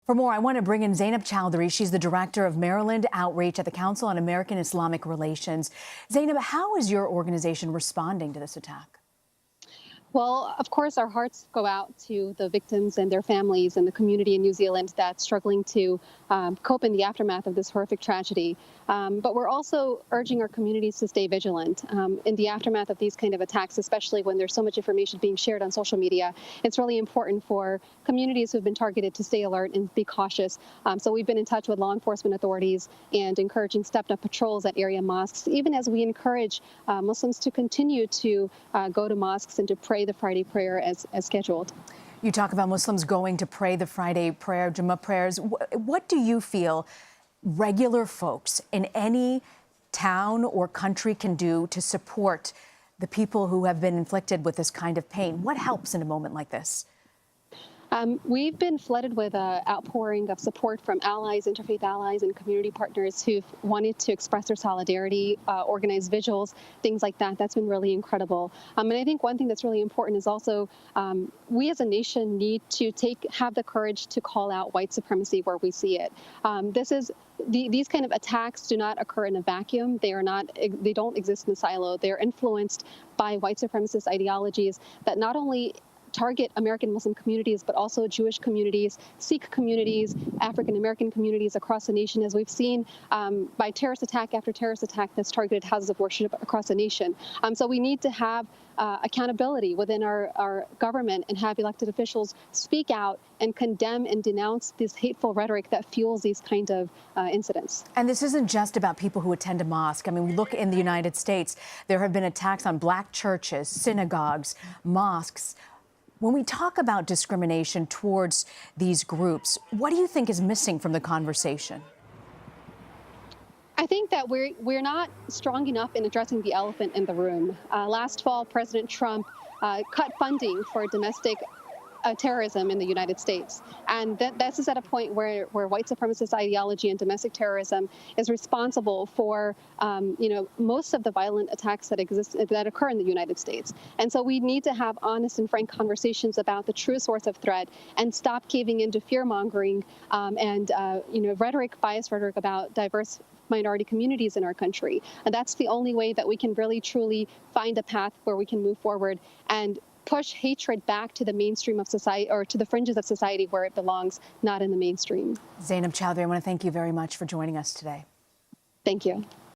For more, I want to bring in Zainab Chowdhury. She's the director of Maryland Outreach at the Council on American Islamic Relations. Zainab, how is your organization responding to this attack? Well, of course, our hearts go out to the victims and their families and the community in New Zealand that's struggling to cope in the aftermath of this horrific tragedy. But we're also urging our communities to stay vigilant in the aftermath of these kind of attacks, especially when there's so much information being shared on social media. It's really important for communities who have been targeted to stay alert and be cautious. So we've been in touch with law enforcement authorities and encouraging stepped-up patrols at area mosques, even as we encourage Muslims to continue to go to mosques and to pray the Friday prayer as scheduled. You talk about Muslims going to pray the Friday prayer, Jummah prayers. What do you feel regular folks in any town or country can do to support the people who have been inflicted with this kind of pain? What helps in a moment like this? We've been flooded with an outpouring of support from allies, interfaith allies, and community partners who've wanted to express their solidarity, organize vigils, things like that. That's been really incredible. And I think one thing that's really important is also we as a nation need to have the courage to call out white supremacy where we see it. These kind of attacks do not occur in a vacuum. They don't exist in a silo. They're influenced by white supremacist ideologies that not only target American Muslim communities, but also Jewish communities, Sikh communities, African American communities across the nation, as we've seen by terrorist attack after terrorist attack that's targeted houses of worship across the nation. So we need to have accountability within our government and have elected officials speak out and condemn and denounce this hateful rhetoric that fuels these kind of incidents. And this isn't just about people who attend a mosque. I mean, we look in the United States, there have been attacks on black churches, synagogues, mosques. When we talk about discrimination towards these groups, what do you think is missing from the conversation? I think that we're not strong enough in addressing the elephant in the room. Last fall, President Trump cut funding for domestic terrorism in the United States. And this is at a point where white supremacist ideology and domestic terrorism is responsible for most of the violent attacks that occur in the United States. And so we need to have honest and frank conversations about the true source of threat and stop caving into fear-mongering and biased rhetoric about diverse minority communities in our country. And that's the only way that we can really truly find a path where we can move forward and push hatred back to the mainstream of society, or to the fringes of society where it belongs, not in the mainstream. Zainab Chowdhury, I want to thank you very much for joining us today. Thank you.